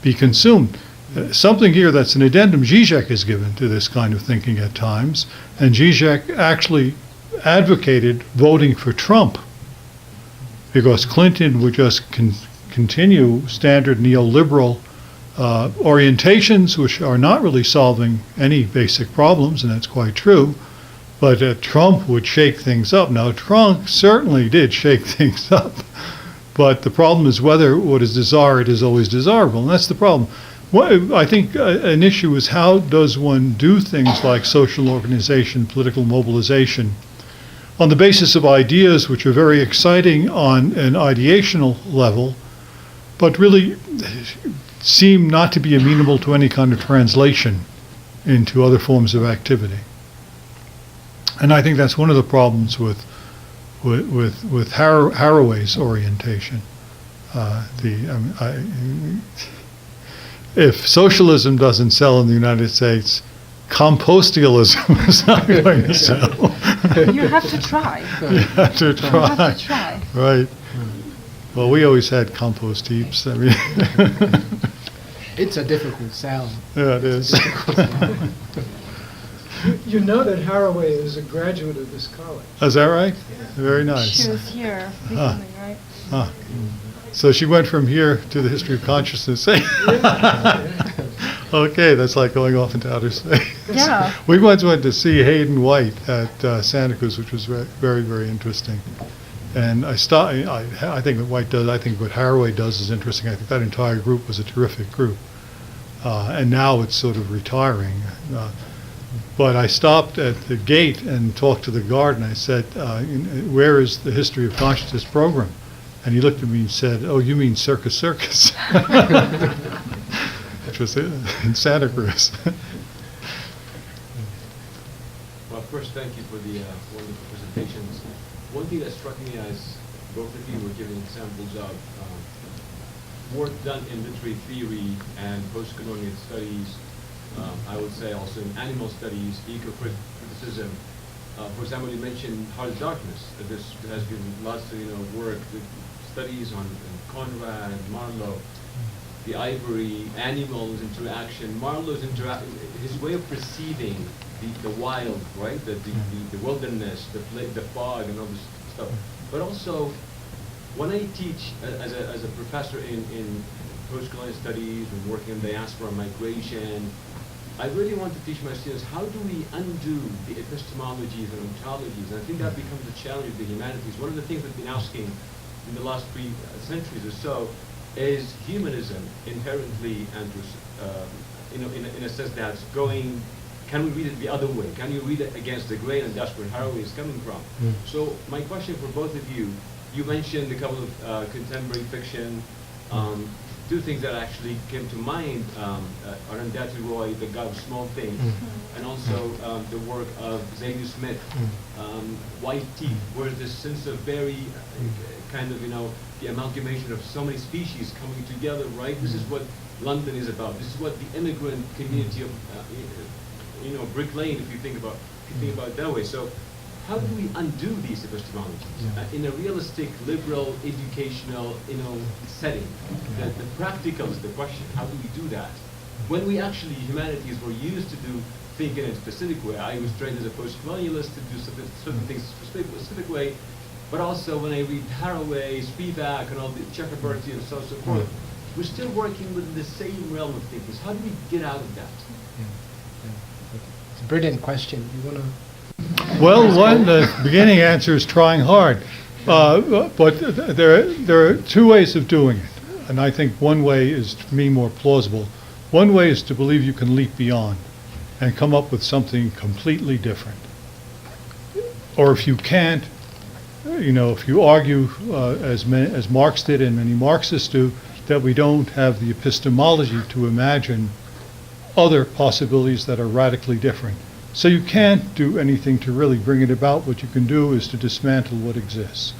be consumed. Something here that's an addendum Zizek is given to this kind of thinking at times, and Zizek actually advocated voting for Trump because Clinton would just continue standard neoliberal orientations, which are not really solving any basic problems, and that's quite true, but Trump would shake things up. Now, Trump certainly did shake things up, but the problem is whether what is desired is always desirable, and that's the problem. I think an issue is how does one do things like social organization, political mobilization, on the basis of ideas which are very exciting on an ideational level, but really seem not to be amenable to any kind of translation into other forms of activity. And I think that's one of the problems with Haraway's orientation. If socialism doesn't sell in the United States, compostalism is not going to sell. You have to try. You have to try. You have to try. Right. Well, we always had compost heaps. I mean, it's a difficult sell. Yeah, it is. You know that Haraway is a graduate of this college. Is that right? Very nice. She was here recently, right? Ah. So she went from here to the history of consciousness. Okay, that's like going off into outer space. Yeah. We once went to see Hayden White at Santa Cruz, which was very, very interesting. And I think what White does, I think what Haraway does is interesting. I think that entire group was a terrific group. And now it's sort of retiring. But I stopped at the gate and talked to the guard, and I said, where is the History of Consciousness program? And he looked at me and said, oh, you mean Circus Circus? Which was in Santa Cruz. Well, first, thank you for the wonderful presentations. One thing that struck me as both of you were giving examples of work done in literary theory and postcolonial studies, I would say also in animal studies, eco-criticism. For example, you mentioned Heart of Darkness. There has been lots of work, studies on Conrad, Marlowe, the ivory, animals interaction. Marlowe's his way of perceiving the wild, right? The wilderness, the fog, and all this stuff. But also, when I teach as a professor in postcolonial studies and working in diaspora migration, I really want to teach my students how do we undo the epistemologies and ontologies, and I think that becomes a challenge of the humanities. One of the things we've been asking in the last 3 centuries or so is humanism inherently in a sense that's going. Can we read it the other way? Can you read it against the grain? And that's where Haraway is coming from. So my question for both of you: you mentioned a couple of contemporary fiction. Two things that actually came to mind are Arundhati Roy, The God of Small Things, and also the work of Zadie Smith, White Teeth, where this sense of very kind of, the amalgamation of so many species coming together, right? This is what London is about. This is what the immigrant community of, Brick Lane, if you think about it that way. So how do we undo these epistemologies in a realistic, liberal, educational, setting? The practical is the question. How do we do that? When we actually, humanities, were used to do thinking in a specific way. I was trained as a post-colonialist to do certain things in a specific way, but also when I read Haraway, Spivak, and all the Chakrabarty and so on and so forth, we're still working within the same realm of thinking. So how do we get out of that? It's a brilliant question. You want to? Well, the beginning answer is trying hard. But there are two ways of doing it. And I think one way is, to me, more plausible. One way is to believe you can leap beyond and come up with something completely different. Or if you can't, if you argue, as Marx did and many Marxists do, that we don't have the epistemology to imagine other possibilities that are radically different. So you can't do anything to really bring it about. What you can do is to dismantle what exists.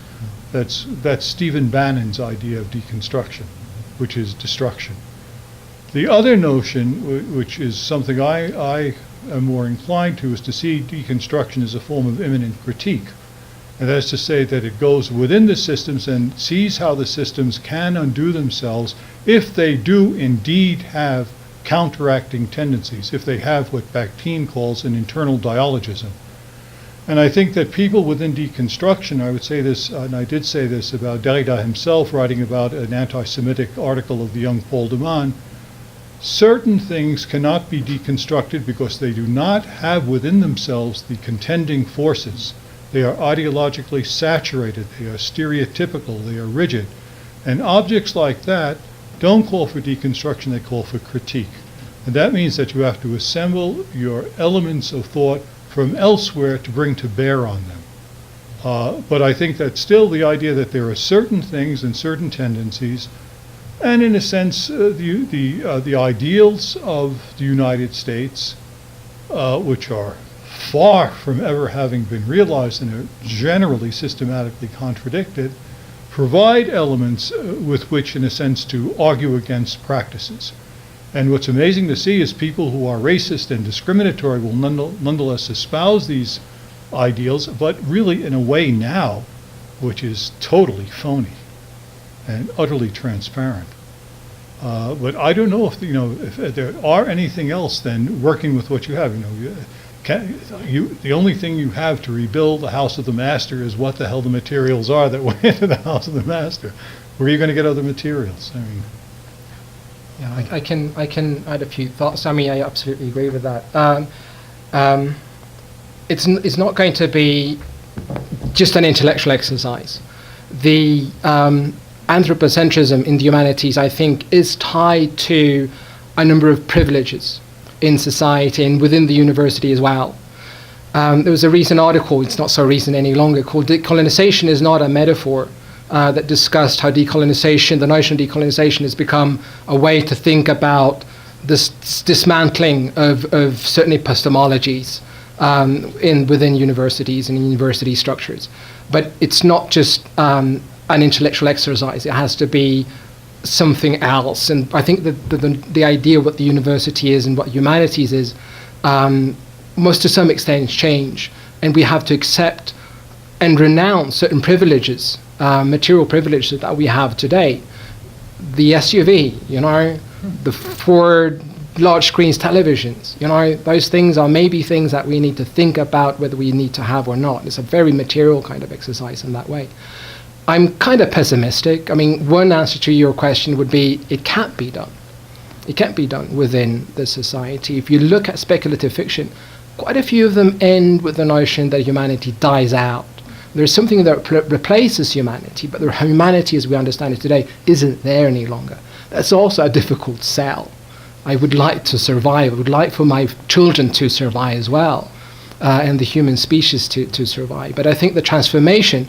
That's Stephen Bannon's idea of deconstruction, which is destruction. The other notion, which is something I am more inclined to, is to see deconstruction as a form of immanent critique. And that is to say that it goes within the systems and sees how the systems can undo themselves if they do indeed have counteracting tendencies, if they have what Bakhtin calls an internal dialogism. And I think that people within deconstruction, I would say this, and I did say this about Derrida himself writing about an anti-Semitic article of the young Paul de Man, certain things cannot be deconstructed because they do not have within themselves the contending forces. They are ideologically saturated, they are stereotypical, they are rigid. And objects like that don't call for deconstruction, they call for critique. And that means that you have to assemble your elements of thought from elsewhere to bring to bear on them. But I think that still the idea that there are certain things and certain tendencies, and in a sense the ideals of the United States, which are far from ever having been realized and are generally systematically contradicted, provide elements with which, in a sense, to argue against practices. And what's amazing to see is people who are racist and discriminatory will nonetheless espouse these ideals, but really in a way now which is totally phony and utterly transparent. But I don't know if there are anything else than working with what you have. The only thing you have to rebuild the house of the master is what the hell the materials are that went into the house of the master. Where are you going to get other materials? I mean, Yeah, I can add a few thoughts. I mean, I absolutely agree with that. It's not going to be just an intellectual exercise. The anthropocentrism in the humanities, I think, is tied to a number of privileges in society and within the university as well. There was a recent article, it's not so recent any longer, called "Decolonization is not a metaphor," that discussed how decolonization, the notion of decolonization, has become a way to think about this dismantling of certain epistemologies within universities and university structures. But it's not just an intellectual exercise, it has to be something else. And I think that the idea of what the university is and what humanities is must to some extent change, and we have to accept and renounce certain privileges, material privileges that we have today. The SUV, the 4 large screens televisions, those things are maybe things that we need to think about whether we need to have or not. It's a very material kind of exercise in that way. I'm kind of pessimistic. I mean, one answer to your question would be it can't be done. It can't be done within the society. If you look at speculative fiction, quite a few of them end with the notion that humanity dies out. There's something that replaces humanity, but the humanity as we understand it today isn't there any longer. That's also a difficult sell. I would like to survive. I would like for my children to survive as well, and the human species to survive. But I think the transformation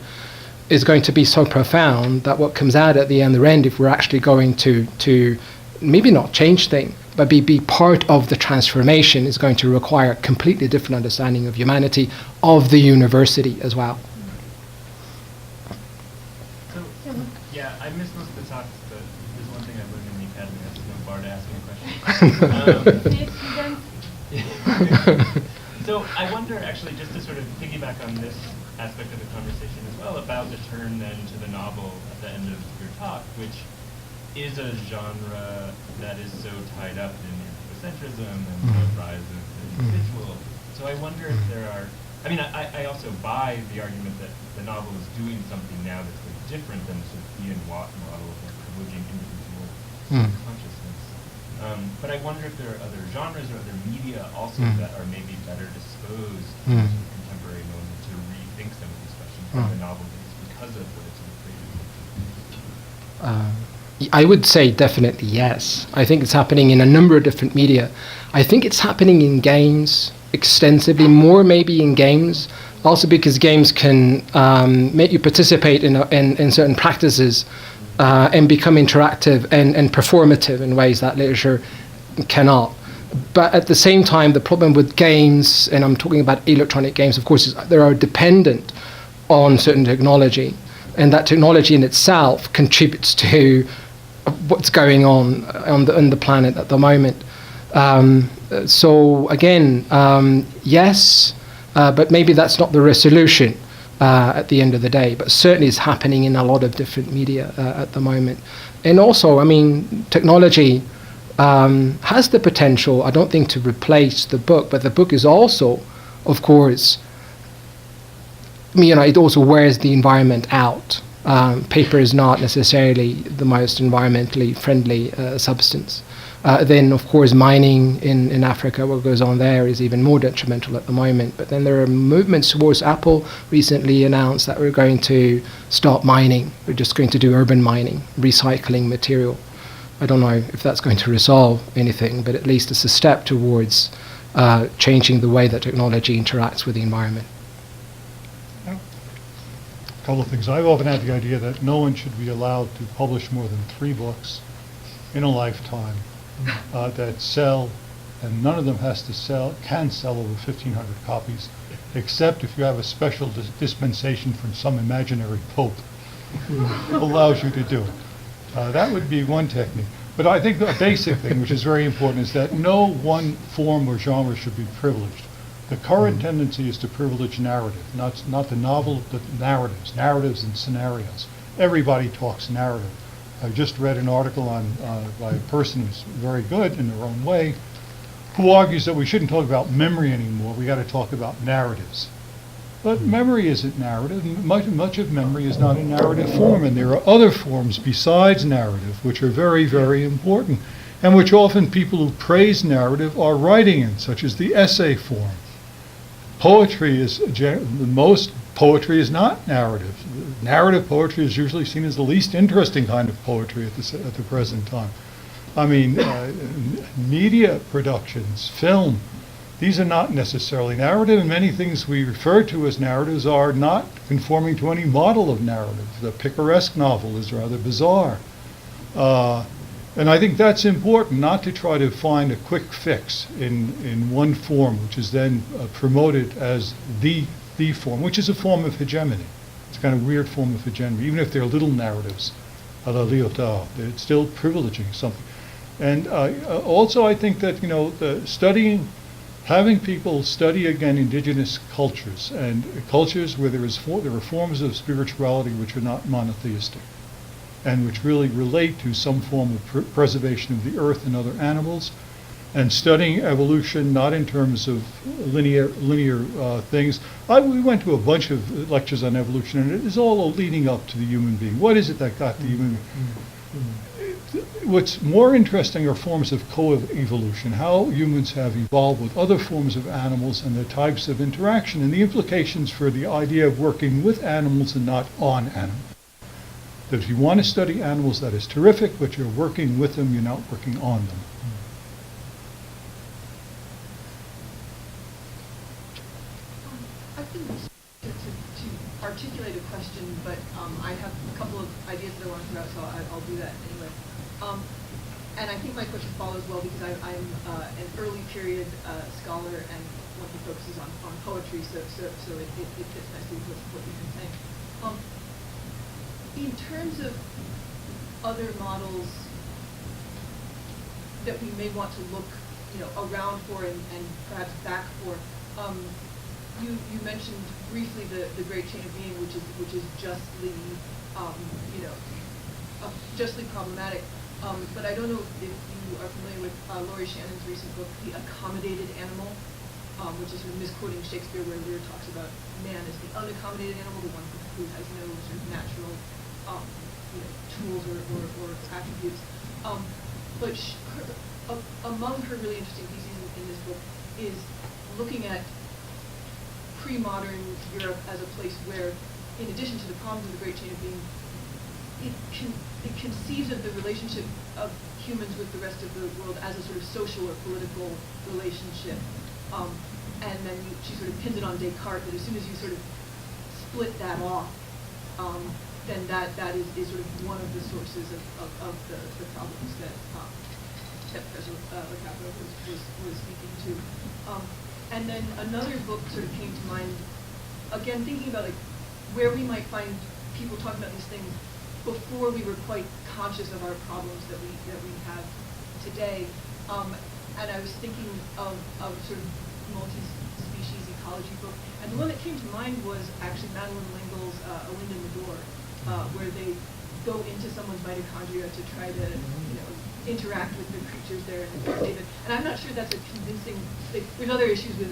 is going to be so profound that what comes out at the other end, if we're actually going to maybe not change things, but be part of the transformation, is going to require a completely different understanding of humanity, of the university as well. So, yeah, I missed most of the talks, but there's one thing I've learned in the academy, that's no bar to ask me a question. So I wonder, actually, just to sort of piggyback on this aspect of the conversation as well, about the turn then to the novel at the end of your talk, which is a genre that is so tied up in anthropocentrism and the rise of the individual. So I wonder if there are, I mean, I also buy the argument that the novel is doing something now that's very different than the sort of Ian Watt model of privileging individual consciousness. But I wonder if there are other genres or other media also that are maybe better disposed in the contemporary moment to rethink some of these questions from the novel days because of what it's created. I would say definitely yes. I think it's happening in a number of different media. I think it's happening in games extensively, more maybe in games, also because games can make you participate in certain practices and become interactive and performative in ways that literature cannot. But at the same time, the problem with games, and I'm talking about electronic games, of course, is they are dependent on certain technology, and that technology in itself contributes to what's going on the planet at the moment. So again, yes, but maybe that's not the resolution. at the end of the day, but certainly it's happening in a lot of different media at the moment. And also, I mean, technology has the potential, I don't think, to replace the book, but the book is also, of course, it also wears the environment out. Paper is not necessarily the most environmentally friendly substance. Then, of course, mining in Africa, what goes on there is even more detrimental at the moment. But then there are movements towards Apple recently announced that we're going to stop mining. We're just going to do urban mining, recycling material. I don't know if that's going to resolve anything, but at least it's a step towards changing the way that technology interacts with the environment. A couple of things. I've often had the idea that no one should be allowed to publish more than 3 books in a lifetime that sell, and none of them can sell over 1,500 copies, except if you have a special dispensation from some imaginary pope who allows you to do it. That would be one technique. But I think the basic thing, which is very important, is that no one form or genre should be privileged. The current tendency is to privilege narrative, not the novel, but narratives and scenarios. Everybody talks narrative. I just read an article by a person who's very good in their own way, who argues that we shouldn't talk about memory anymore. We got to talk about narratives. But memory isn't narrative. Much of memory is not in narrative form, and there are other forms besides narrative which are very, very important, and which often people who praise narrative are writing in, such as the essay form. Poetry is most poetry is not narrative. Narrative poetry is usually seen as the least interesting kind of poetry at the present time. I mean, media productions, film, these are not necessarily narrative, and many things we refer to as narratives are not conforming to any model of narrative. The picaresque novel is rather bizarre. And I think that's important, not to try to find a quick fix in one form, which is then promoted as the form, which is a form of hegemony. It's a kind of weird form of hegemony, even if they're little narratives, a la Lyotard, it's still privileging something. And also I think that, having people study again indigenous cultures, and cultures where there are forms of spirituality which are not monotheistic, and which really relate to some form of preservation of the earth and other animals, and studying evolution not in terms of linear things. We went to a bunch of lectures on evolution, and it is all leading up to the human being. What is it that got the human being? What's more interesting are forms of co-evolution, how humans have evolved with other forms of animals and the types of interaction, and the implications for the idea of working with animals and not on animals. That if you want to study animals, that is terrific, but you're working with them, you're not working on them. I think to articulate a question, but I have a couple of ideas that I want to throw out, so I'll do that anyway. And I think my question follows well because I'm an early period scholar and one who focuses on poetry, so it fits nicely with what you've been saying. In terms of other models that we may want to look, around for and perhaps back for, you mentioned briefly the great chain of being, which is justly, justly problematic. But I don't know if you are familiar with Laurie Shannon's recent book, The Accommodated Animal, which is sort of misquoting Shakespeare, where Lear talks about man as the unaccommodated animal, the one who has no sort of natural tools or attributes. But among her really interesting pieces in this book is looking at pre-modern Europe as a place where, in addition to the problems of the great chain of being, it conceives of the relationship of humans with the rest of the world as a sort of social or political relationship. And then she sort of pins it on Descartes that as soon as you sort of split that off, then that is sort of one of the sources of the problems that Professor LaCapra was speaking to. And then another book sort of came to mind, again thinking about like where we might find people talking about these things before we were quite conscious of our problems that we have today. And I was thinking of sort of multispecies Multispecies ecology book. And the one that came to mind was actually Madeline L'Engle's A Wind in the Door, where they go into someone's mitochondria to try to, interact with the creatures there in the David. And I'm not sure that's a convincing. There's other issues with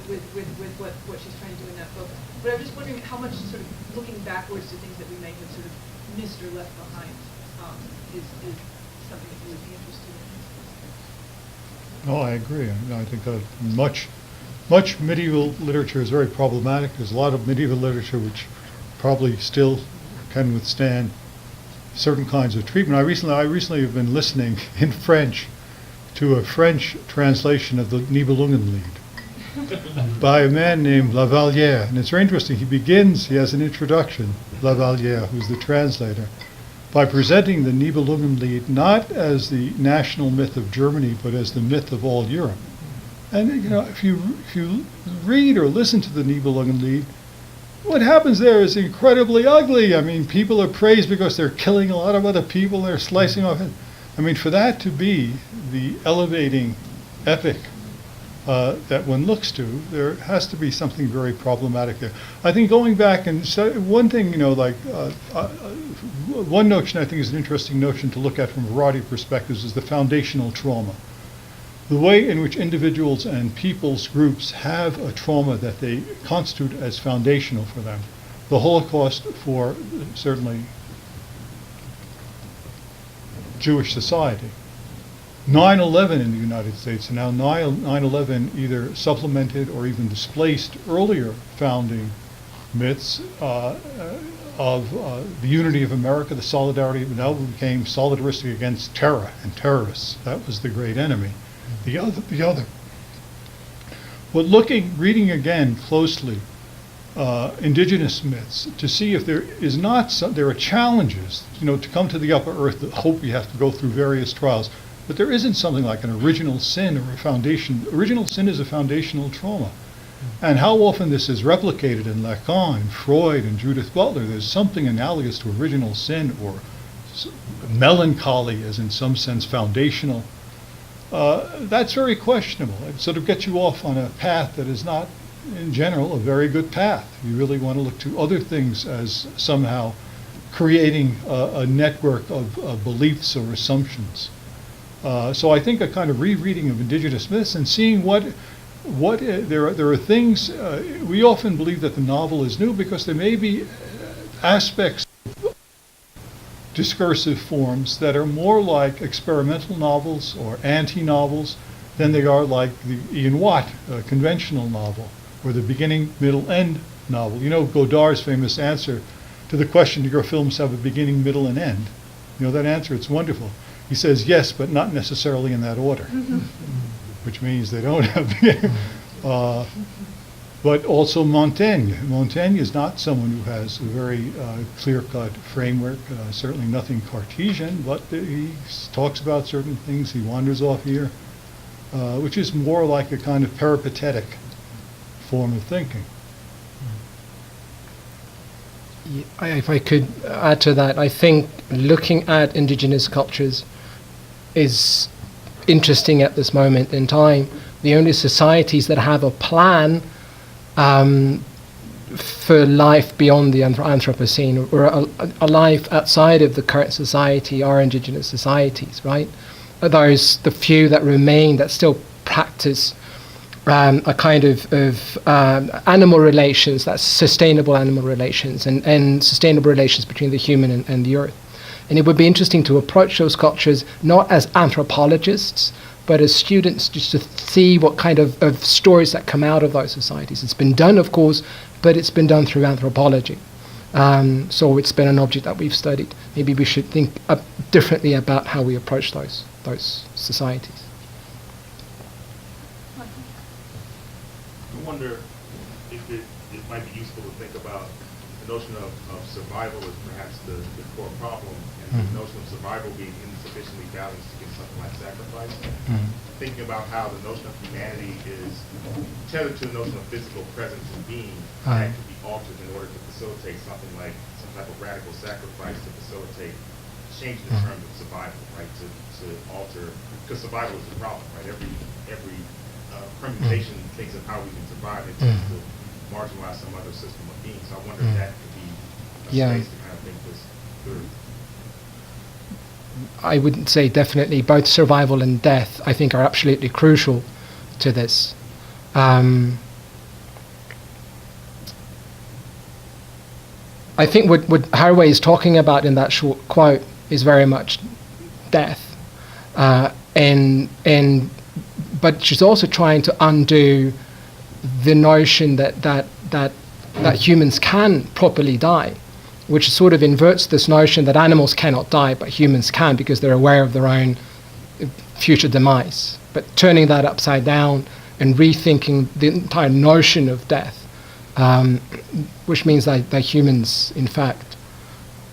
what she's trying to do in that book. But I'm just wondering how much sort of looking backwards to things that we might have sort of missed or left behind is something that you would be interested in. No, I agree. I think much medieval literature is very problematic. There's a lot of medieval literature which probably still can withstand certain kinds of treatment. I recently have been listening in French to a French translation of the Nibelungenlied by a man named Lavalière. And it's very interesting. He has an introduction, Lavalière, who's the translator, by presenting the Nibelungenlied not as the national myth of Germany, but as the myth of all Europe. And if you read or listen to the Nibelungenlied, what happens there is incredibly ugly. I mean, people are praised because they're killing a lot of other people, they're slicing off. I mean, for that to be the elevating epic that one looks to, there has to be something very problematic there. I think going back and one thing, one notion I think is an interesting notion to look at from a variety of perspectives is the foundational trauma. The way in which individuals and people's groups have a trauma that they constitute as foundational for them. The Holocaust for certainly Jewish society. 9/11 in the United States, and now 9/11 either supplemented or even displaced earlier founding myths of the unity of America, the solidarity, now became solidaristic against terror and terrorists. That was the great enemy. The other. But reading again closely indigenous myths to see if there is there are challenges, to come to the upper earth, the hope you have to go through various trials, but there isn't something like an original sin or a foundation. Original sin is a foundational trauma. And how often this is replicated in Lacan, and Freud, and Judith Butler, there's something analogous to original sin or melancholy as in some sense foundational. That's very questionable. It sort of gets you off on a path that is not, in general, a very good path. You really want to look to other things as somehow creating a network of beliefs or assumptions. So I think a kind of rereading of indigenous myths and seeing there are things, we often believe that the novel is new because there may be aspects discursive forms that are more like experimental novels or anti-novels than they are like the Ian Watt conventional novel or the beginning, middle, end novel. Godard's famous answer to the question, do your films have a beginning, middle, and end? That answer, it's wonderful. He says yes, but not necessarily in that order, which means they don't have but also Montaigne. Montaigne is not someone who has a very clear-cut framework, certainly nothing Cartesian, but he talks about certain things, he wanders off here, which is more like a kind of peripatetic form of thinking. If I could add to that, I think looking at indigenous cultures is interesting at this moment in time. The only societies that have a plan for life beyond the Anthropocene or a life outside of the current society are indigenous societies, right? Those, the few that remain that still practice a kind of animal relations, that's sustainable animal relations and sustainable relations between the human and the earth. And it would be interesting to approach those cultures not as anthropologists, but as students, just to see what kind of stories that come out of those societies. It's been done, of course, but it's been done through anthropology. So it's been an object that we've studied. Maybe we should think differently about how we approach those societies. I wonder if it might be useful to think about the notion of survival as perhaps the core problem, and the notion of survival being insufficiently balanced against something like sacrifice. Thinking about how the notion of humanity is tethered to the notion of physical presence and being that could be altered in order to facilitate something like some type of radical sacrifice to facilitate changing the terms of survival, right? To alter, because survival is the problem, right? Every permutation things of how we can survive it tends to marginalize some other system of being. So I wonder if that could be a Yeah. space to kind of think this through. I would say definitely both survival and death, I think, are absolutely crucial to this. I think what Haraway is talking about in that short quote is very much death, but she's also trying to undo the notion that humans can properly die, which sort of inverts this notion that animals cannot die, but humans can because they're aware of their own future demise. But turning that upside down and rethinking the entire notion of death, which means that humans, in fact,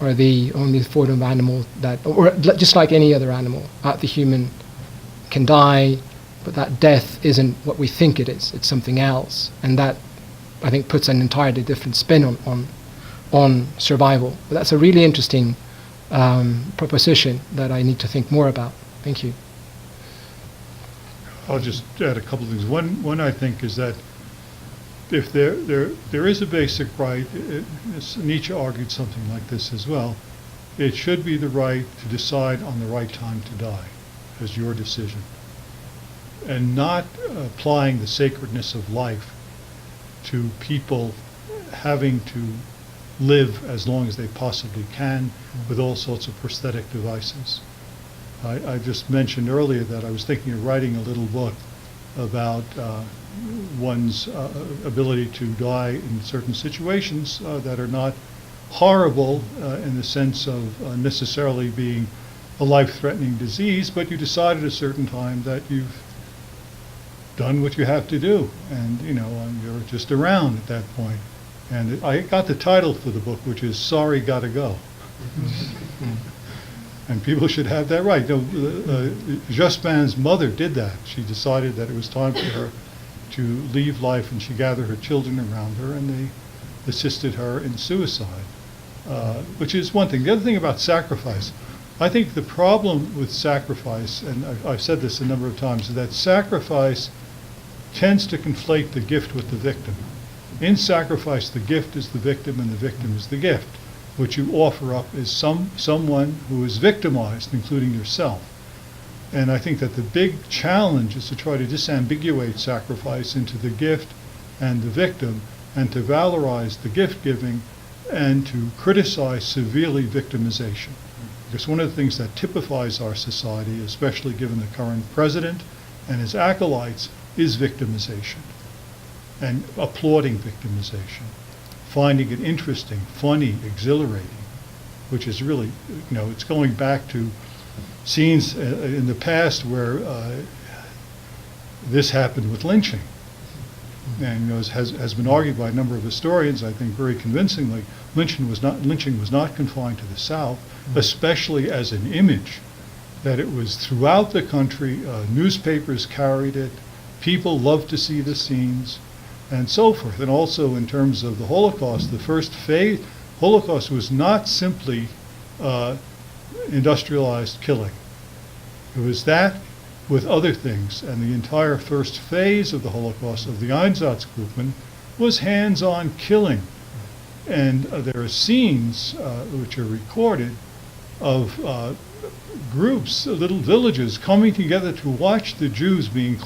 are the only form of animal that, or just like any other animal, the human can die, but that death isn't what we think it is. It's something else. And that, I think, puts an entirely different spin on survival. But that's a really interesting proposition that I need to think more about. Thank you. I'll just add a couple of things. One I think is that if there is a basic right, Nietzsche argued something like this as well, it should be the right to decide on the right time to die as your decision, and not applying the sacredness of life to people having to live as long as they possibly can with all sorts of prosthetic devices. I just mentioned earlier that I was thinking of writing a little book about one's ability to die in certain situations that are not horrible in the sense of necessarily being a life-threatening disease, but you decide at a certain time that you've done what you have to do, and you're just around at that point. And I got the title for the book, which is "Sorry, Gotta Go." And people should have that right. Jospin's mother did that. She decided that it was time for her to leave life, and she gathered her children around her, and they assisted her in suicide, which is one thing. The other thing about sacrifice, I think the problem with sacrifice, and I've said this a number of times, is that sacrifice tends to conflate the gift with the victim. In sacrifice, the gift is the victim and the victim is the gift. What you offer up is someone who is victimized, including yourself. And I think that the big challenge is to try to disambiguate sacrifice into the gift and the victim, and to valorize the gift-giving and to criticize severely victimization. Because one of the things that typifies our society, especially given the current president and his acolytes, is victimization and applauding victimization, finding it interesting, funny, exhilarating, which is really, it's going back to scenes in the past where this happened with lynching. And has been argued by a number of historians, I think very convincingly, lynching was not confined to the South, especially as an image, that it was throughout the country, newspapers carried it, people loved to see the scenes, and so forth. And also in terms of the Holocaust, the first phase, Holocaust was not simply industrialized killing. It was that with other things, and the entire first phase of the Holocaust, of the Einsatzgruppen, was hands-on killing. And there are scenes which are recorded of groups, little villages, coming together to watch the Jews being